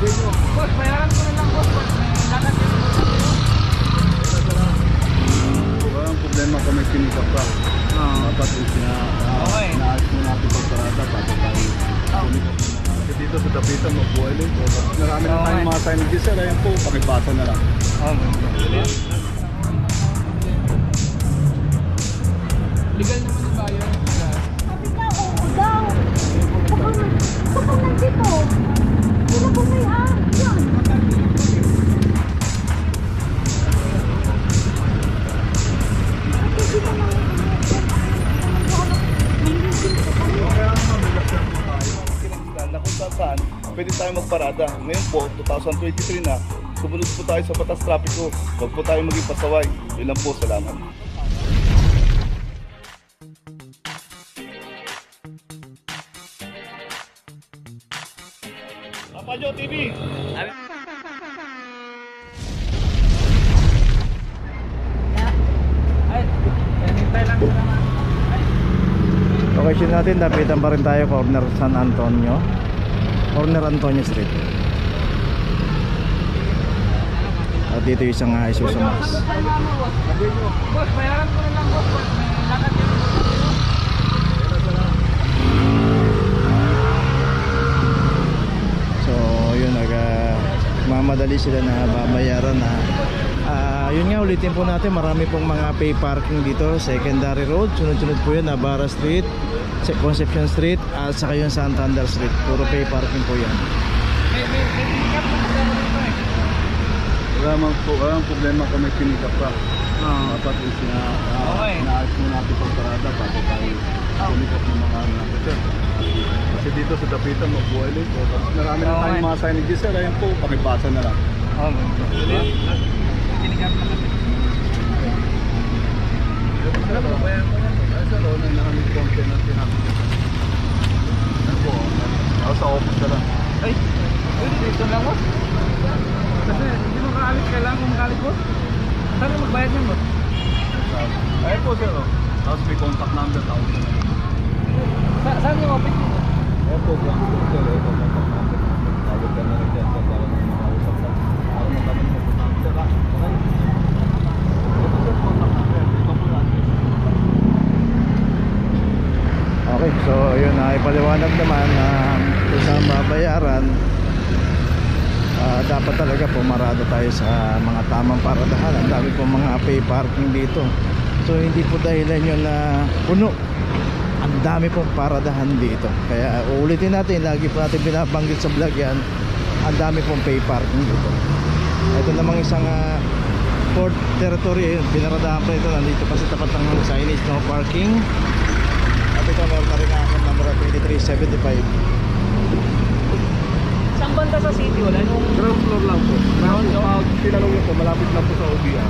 Boss, bayaran ko na lang boss. May lakad yun. Walang problema kung may sinikap ka. Dapat inaayos mo natin pagparada bago tayo sinikap. Kasi dito sa Dapitan, magbuhay lang ito. Marami na tayong mga signages sir. Ayan po, pakibasa na lang. Legal naman yung bayan. Sabi ka, oo daw. Kapag nandito, sila po may yan. Kasi dito lang Na kung saan, pwede tayo magparada. Ngayon po, 2023 na, sumunod po tayo sa batas trapiko. Huwag po tayo maging pasaway. Yun lang po, salamat. Papajo TV! Ay, hintay lang ko naman. Location natin, dapitan pa rin tayo, corner San Antonio, corner Antonio Street. At dito yung isang Isuzu Max. Boss, bayaran ko na lang boss. May lakad yun. So yun, mamadali sila na babayaran na. Yun nga, ulitin po natin, marami pong mga pay parking dito. Secondary Road, sunod-sunod po yun, Navarra Street, Concepcion Street, at saka yung Santander Street. Puro pay parking po yan. May sinikap mo kasi ako dito eh. Walang problema kung may sinikap ka. Dapat inaayos mo natin pagparada bago tayo sinikap ng mga natin. Kasi dito sa Dapitan, magbuhay lang ito. Marami na tayong mga signages sir. Ayan po, pakibasa na lang. Sinikap mo kasi. Sa office na lang. Ay, dito lang boss. Kasi hindi mo kaalis, kailangan mo makalis boss. Saan mo magbayad niyan boss? Ayan po sir. Tapos may contact number. Saan yung office niyo? Ayan po, sir. Ito contact number. Tawag ka na rin dyan sir para makausap lang. Para magkaman mo po namin sir. Ito sir, contact number. Ito po lang. Okay, so yun, ipaliwanag naman na kung saan babayaran. Dapat talaga pumarada tayo sa mga tamang paradahan. Ang dami po mga pay parking dito. So hindi po dahilan yun na puno. Ang dami pong paradahan dito. Kaya uulitin natin, lagi po natin binabanggit sa vlog yan. Ang dami pong pay parking dito. Ito namang isang port territory, pinaradahan pa ito. Nandito pa sa tapat ng signage, no parking. At ito meron na rin ang number 2375. Saan banda sa city? Wala nung... Ground floor lang po. Tinanong niyo po, malapit lang po sa OBR.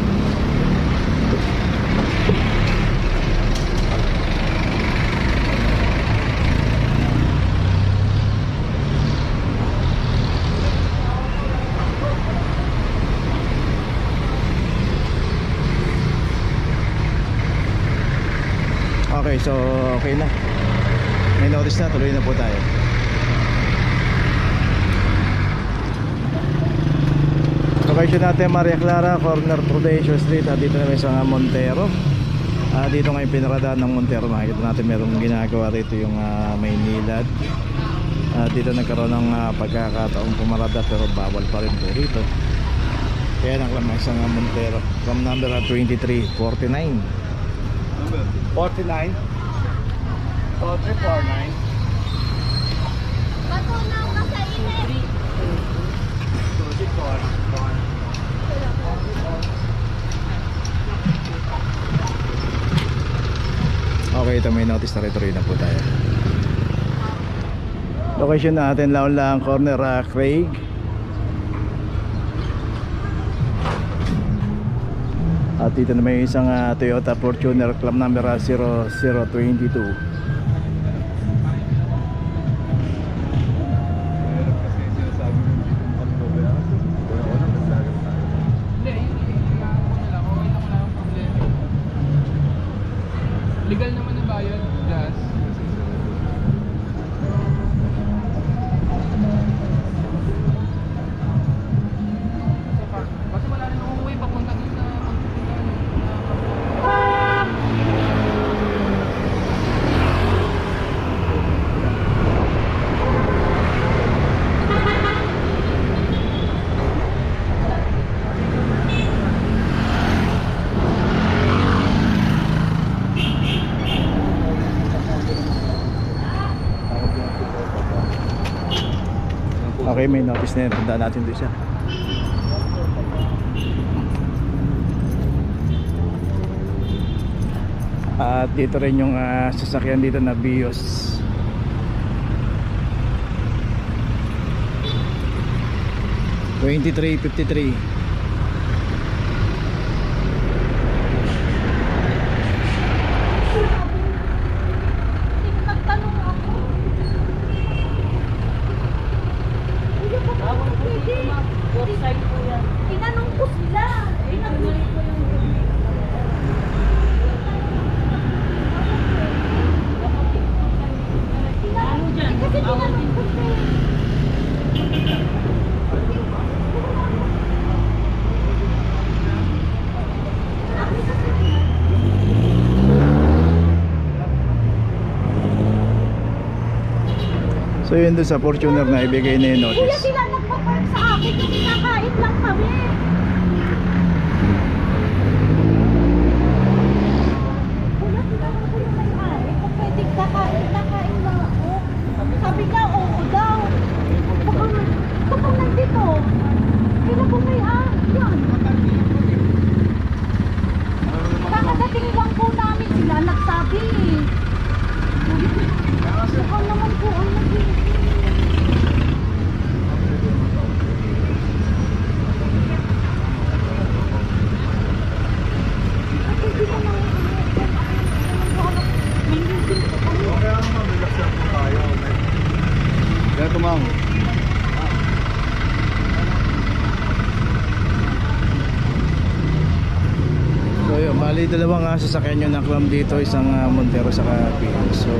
Okay, so okay na. May notice na, tuloy na po tayo. Location natin Maria Clara, corner Prudencio Street. Dito na may isang Montero. Dito ngayon pinaradaan ng Montero. Makikita natin merong ginagawa rito yung Maynilad. Dito nagkaroon ng pagkakataong pumarada pero bawal pa rin po rito. Kaya naklamang isang Montero from number 2349. 49. 349. Matunaw ka sa init. Okay, ito may notice na rito rin na po tayo. Location natin, Laon-Laang corner, Craig. At dito na may isang Toyota Fortuner club number 0022. Legal naman na bayad, gas. Okay, may notice na yun. Tandaan natin doon siya. At dito rin yung sasakyan dito na Vios. $23.53. Nagtanong ako. Kuya, baka pwede. Tinanong ko sila. Tinanong ko yung kasi tinanong ko siya. So yun doon sa Fortuner na ibigay na yung Kuya, notice. sila nagpa-park sa akin yung kinakain lang kami. Kuya, tinanong ko yung may-ari kung pwedeng kakain lang ako. Sabi niya, oo daw. Baka nandito. Sila po may-ari. Yan. Kakadating lang po namin sila nagsabi. Baka naman po ang naging. Kaya ma'am. So yun, bali dalawang sasakyan yung naklam dito, isang Montero sa Vios. So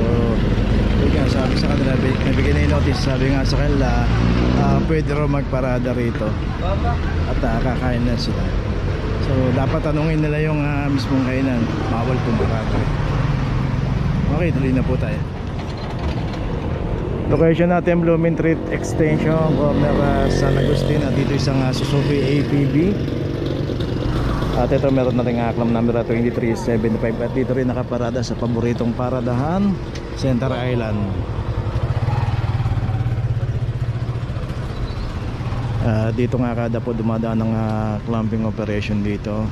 yun nga, sabi sa kanila, nabigyan na yung notice, sabi nga sa kanila, pwede raw magparada rito at kakain na sila. So dapat tanungin nila yung mismong kainan, bawal pumarada. Okay, tuloy na po tayo. Location natin Blooming Street Extension, corner San Agustin, at dito isang Suzuki APB. At ito meron natin aklam number 2375, at dito rin nakaparada sa paboritong paradahan, Center Island. Dito nga kada po dumadaan ng clamping operation dito.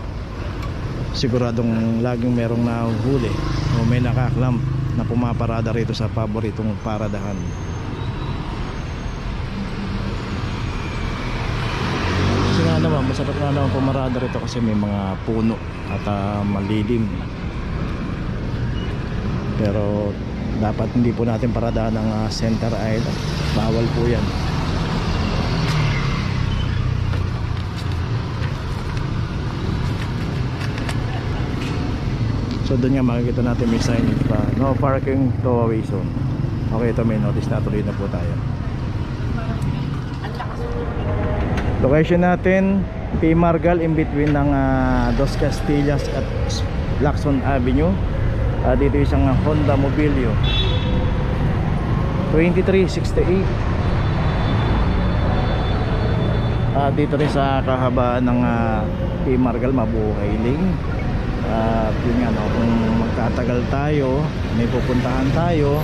Siguradong laging merong nahuhuli o may nakaklamp na pumaparada rito sa paboritong paradahan. Kasi nga naman, masarap nga naman pumarada rito kasi may mga puno at malilim. Pero dapat hindi po natin paradahan ng Center Island. Bawal po yan. So doon nga makikita natin may signage pa, no parking towaway zone. Okay, ito may notice na, tuloy na po tayo. Location natin P. Margal, in between ng Dos Castillas at Lacson Avenue. Dito isang Honda Mobilio 2368. Dito rin sa kahabaan ng P. Margal, mabuhay lane. Yun nga, no, kung magtatagal tayo, may pupuntahan tayo,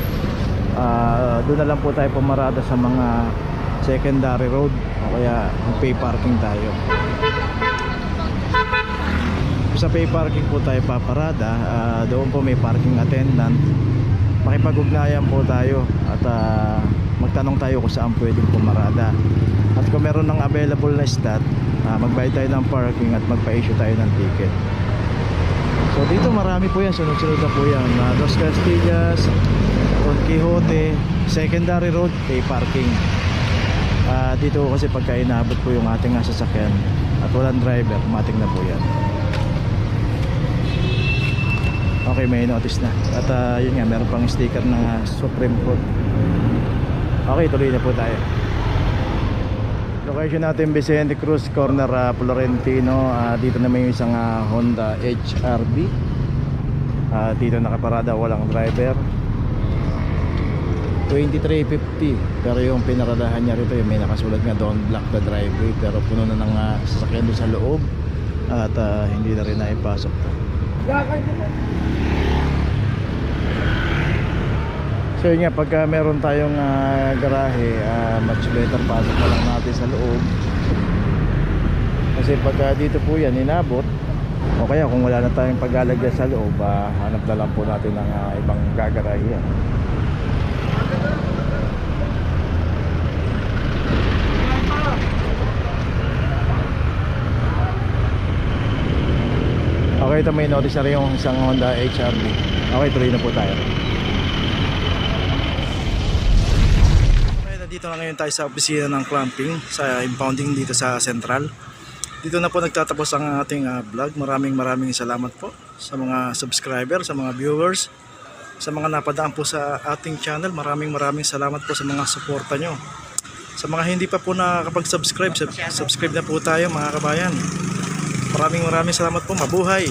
doon na lang po tayo pumarada sa mga secondary road o kaya pay parking tayo. Sa pay parking po tayo paparada, doon po may parking attendant, makipag-ugnayan po tayo at magtanong tayo kung saan pwedeng pumarada. At kung meron ng available na slot, magbayad tayo ng parking at magpa-issue tayo ng ticket. So dito marami po yan, sunod-sunod na po yan. Dos Castillas, Don Quixote, secondary road, pay parking. Dito kasi pagka inabot po yung ating sasakyan at walang driver, matik na po yan. Okay, may notice na. At yun nga, meron pang sticker ng Supreme Court. Okay, tuloy na po tayo. Location natin Vicente Cruz, corner Florentino. Dito naman yung isang Honda HRV. Dito nakaparada, walang driver. 2350. Pero yung pinaradahan niya rito, yung may nakasulat nga doon, block the driveway. Pero puno na ng sasakyan doon sa loob. At hindi na rin naipasok. So So yun nga, pagka meron tayong garahe, much better pasok pa lang natin sa loob. Kasi pagka dito po yan inabot, o kaya kung wala na tayong paglalagyan sa loob, hanap na lang po natin ng ibang gagarahe yan. Okay, ito may notice na rin yung isang Honda HRV. Okay, tuloy na po tayo. Okay, nandito na ngayon tayo sa opisina ng clamping, sa impounding dito sa Central. Dito na po nagtatapos ang ating vlog. Maraming salamat po sa mga subscriber, sa mga viewers, sa mga napadaan po sa ating channel. Maraming salamat po sa mga suporta nyo. Sa mga hindi pa po nakakapag-subscribe, subscribe na po tayo mga kabayan. Maraming salamat po. Mabuhay!